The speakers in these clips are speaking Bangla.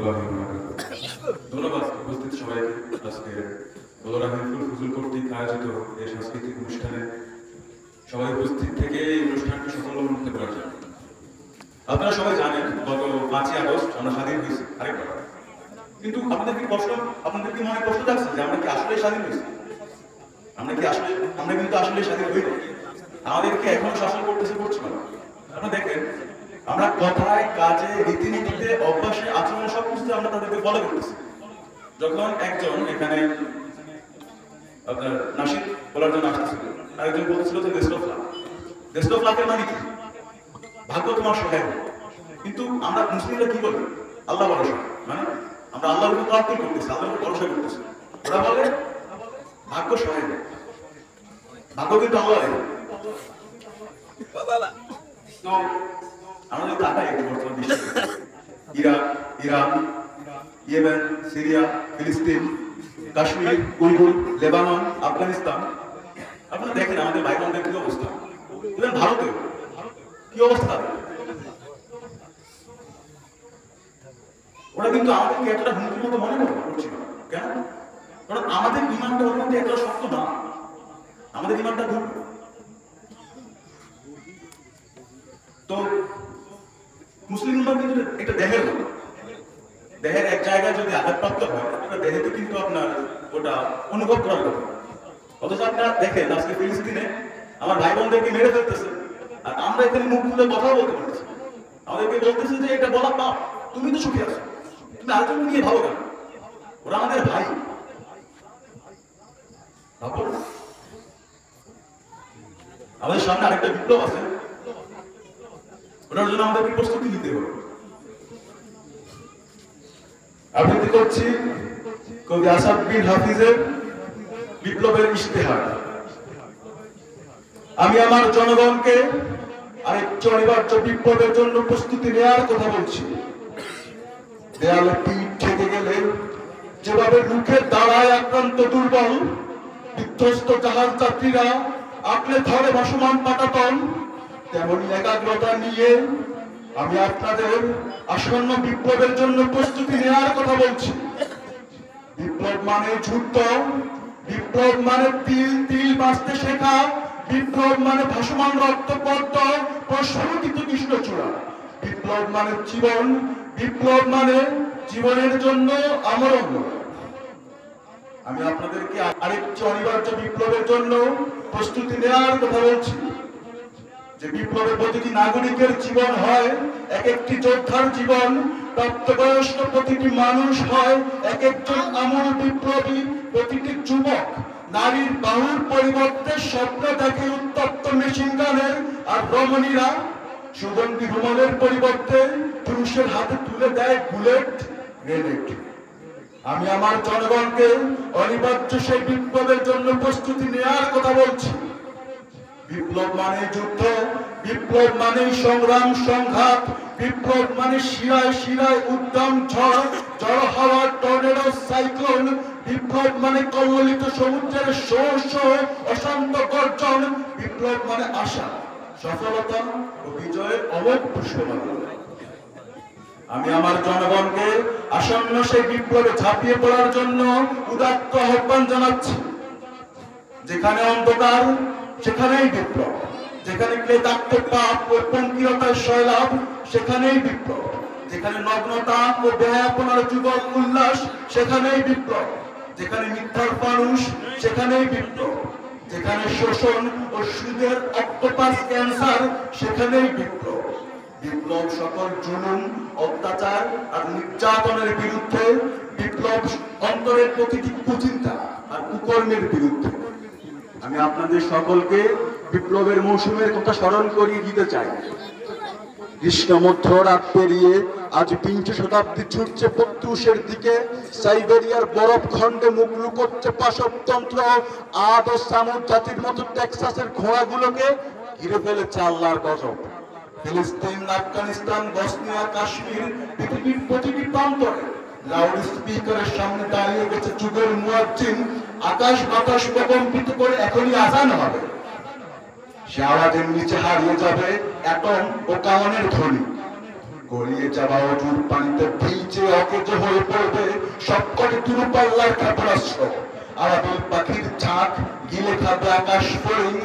রহমতুল্লাহি ওয়া বারাকাতুহু। ধন্যবাদ উপস্থিত সবাইকে আজকে বদর আহমেদুল ফজল কর্তৃক আয়োজিত এই সাংস্কৃতিক অনুষ্ঠানে সবাই উপস্থিত থেকে এই অনুষ্ঠানটি সফলমণ্ডিত করার জন্য। আপনারা সবাই জানেন গত 5ই আগস্ট আমরা স্বাধীন হয়েছি আরেকবার, কিন্তু আপনাদের কি মনে কষ্ট লাগছে যে আমরা কি আসলে স্বাধীন হয়েছি? আমরা কিন্তু আসলে স্বাধীন হইনি। আমাদেরকে এখনো শাসন করতেছে, করছে না। আপনারা দেখেন আমরা কথায়, কাজে, রীতিনীতিতে, অভ্যাসে, আচরণে সবকিছুতে আমরা তাদেরকে ফলো করতেছি। যখন একজন এখানে আপনার নাসিক বলার জন্য আসতেছিল, আরেকজন বলতেছিল যে দেশ অফ লাকের মানে কি? ভাগ্য তোমার সহায়। কিন্তু আমরা মুসলিমরা কি বলি? আল্লাহ ভরসা, মানে আমরা আল্লাহর উপর তাওয়াক্কুল করতেছি, আল্লাহর উপর ভরসা করতেছি। ওরা বলে ভাগ্য সহায়। ভাগ্য কিন্তু আল্লাহ। তো আমরা যদি তাকাই বর্তমান বিশ্বে, ইরাক, ইরান, ইয়েমেন, সিরিয়া, ফিলিস্তিন, কাশ্মীর, উইগুর, লেবানন, আফগানিস্তান, আপনারা দেখেন আমাদের ভাই বোনদের কি অবস্থা। ভারতে কি অবস্থা? ওরা কিন্তু আমাদেরকে এতটা হুমকির মতো মনে করছিল। কেন? কারণ আমাদের ইমানটা ওর মধ্যে এতটা শক্ত না। আমাদের ইমানটা ভুল। তো মুসলিম উম্মাহ কিন্তু এটা দেহের মতো। দেহের এক জায়গায় যদি আঘাতপ্রাপ্ত হয়, ওটা দেহেতে কিন্তু আপনার ওটা অনুভব করার কথা। অথচ আপনারা দেখেন আজকে ফিলিস্তিনে আমার ভাই বোনদেরকে মেরে ফেলতেছে, আর আমরা এখানে মুখ খুলে কথাও বলতে পারতেছি। আমাদেরকে বলতেছে যে এটা বলা পাপ, তুমি তো সুখী আছো, তুমি আরেকজন নিয়ে ভালো কেন? ওরা আমাদের ভাই। আমাদের সামনে আরেকটা বিপ্লব আছে, ওটার জন্য আমাদেরকে প্রস্তুতি নিতে হবে। আবৃত্তি করছি কবি আসাদ বিন হাফিজের বিপ্লবের ইশতেহার। আমি আমার জনগণকে আরেকটি অনিবার্য বিপ্লবের জন্য প্রস্তুতি নেওয়ার কথা বলছি। দেয়ালে পিঠ ঠেকে গেলে যেভাবে রুখে দাঁড়ায় আক্রান্ত দুর্বল, বিধ্বস্ত জাহাজ যাত্রীরা আঁকড়ে ধরে ভাসমান পাটাতন, তেমনি একাগ্রতা নিয়ে আমি আপনাদের আসন্ন বিপ্লবের জন্য প্রস্তুতি নেওয়ার কথা বলছি। বিপ্লব মানে যুদ্ধ, বিপ্লব মানে তিল তিল বাঁচতে শেখা, বিপ্লব মানে ভাসমান রক্তপদ্ম প্রস্ফুটিত কৃষ্ণচূড়া, বিপ্লব মানে জীবন, বিপ্লব মানে জীবনের জন্য আমরণ। আমি আপনাদেরকে আরেকটি অনিবার্য বিপ্লবের জন্য প্রস্তুতি নেওয়ার কথা বলছি। যে বিপ্লবের প্রতিটি নাগরিকের জীবন হয় এক একটি যোদ্ধার জীবন, প্রাপ্তবয়স্ক প্রতিটি মানুষ হয় এক একজন আমূল বিপ্লবী। প্রতিটি যুবক নারীর বাহুর পরিবর্তে স্বপ্ন দেখে উত্তপ্ত মেশিন গানের, আর রমণীরা সুগন্ধি রুমালের পরিবর্তে পুরুষের হাতে তুলে দেয় বুলেট, গ্রেনেড। আমি আমার জনগণকে অনিবার্য সেই বিপ্লবের জন্য প্রস্তুতি নেওয়ার কথা বলছি। বিপ্লব মানে যুদ্ধ, বিপ্লব মানে সংগ্রাম সংঘাত, বিপ্লব মানে শিরায় শিরায় উদ্দাম ঝড়, ঝড় হাওয়া, টর্নেডো, সাইক্লোন। বিপ্লব মানে কল্লোলিত সমুদ্রের শো শো অশান্ত গর্জন। বিপ্লব মানে আশা, সফলতা ও বিজয়ের অমোঘ পুষ্পমালা। আমি আমার জনগণকে আসন্ন সেই বিপ্লবে ঝাঁপিয়ে পড়ার জন্য উদাত্ত আহ্বান জানাচ্ছি। যেখানে অন্ধকার সেখানেই বিপ্লব, যেখানে ক্লেদাক্ত পাপ ও পঙ্কিলতার সয়লাভ সেখানেই বিপ্লব, যেখানে নগ্নতা ও বেহায়াপনার যুগল উল্লাস সেখানেই বিপ্লব, যেখানে মিথ্যার ফানুষ সেখানেই বিপ্লব, যেখানে শোষণ ও সুদের অক্টোপাস ক্যান্সার সেখানেই বিপ্লব। বিপ্লব সকল জুলুম, অত্যাচার আর নির্যাতনের বিরুদ্ধে, বিপ্লব অন্তরের প্রতিটি কুচিন্তা আর কুকর্মের বিরুদ্ধে। আমি আপনাদের সকলকে বিপ্লবের মৌসুমের কথা স্মরণ করিয়ে দিতে চাই। গ্রীষ্ম মধ্য রাত পেরিয়ে আজ বিংশ শতাব্দী ছুটছে প্রত্যুষের দিকে। সাইবেরিয়ার বরফ খণ্ডে মুখ লুকোচ্ছে পাশবতন্ত্র। আদ ও সামুদ জাতির মতো টেক্সাসের ঘোড়াগুলোকে ঘিরে ফেলেছে আল্লাহর গজব। ফিলিস্তিন, আফগানিস্তান, বসনিয়া, কাশ্মীর, পৃথিবীর প্রতিটি প্রান্তরে লাউড স্পিকারের সামনে দাঁড়িয়ে গেছে যুগের মুয়াজ্জিন। আকাশ বাতাস প্রকম্পিত করে এখনই আজান হবে। সে আওয়াজের নিচে হারিয়ে যাবে অ্যাটম ও কামানের ধ্বনি। গড়িয়ে যাওয়া অজুর পানিতে ভিজে অকেজো দূরপাল্লার ক্ষেপণাস্ত্র, আলাদুল পাখির ঝাঁক গিলে খাবে আকাশ ফড়িং,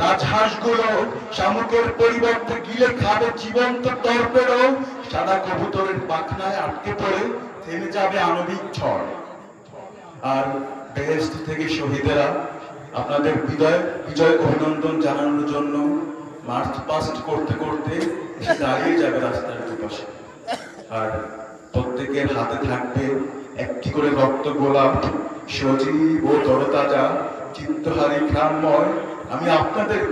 রাজহাঁসগুলো শামুকের পরিবর্তে গিলে খাবে জীবন্ত টর্পেডো, সাদা কবুতরের পাখনায় আটকে পড়ে থেমে যাবে আণবিক ঝড়। আর বেহেশত থেকে শহীদেরা আপনাদের বিজয় অভিনন্দন জানানোর জন্য মার্চ পাস্ট করতে করতে এসে দাঁড়িয়ে যাবে রাস্তার দুপাশে। আর প্রত্যেকের হাতে থাকবে একটি করে রক্ত গোলাপ, সজীব ও তরতাজা, চিত্তহারী ঘ্রাণময়। আমি আপনাদের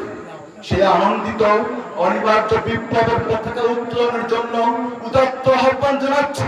সে আনন্দিত অনিবার্য বিপ্লবের পতাকা উত্তোলনের জন্য উদাত্ত আহ্বান জানাচ্ছি।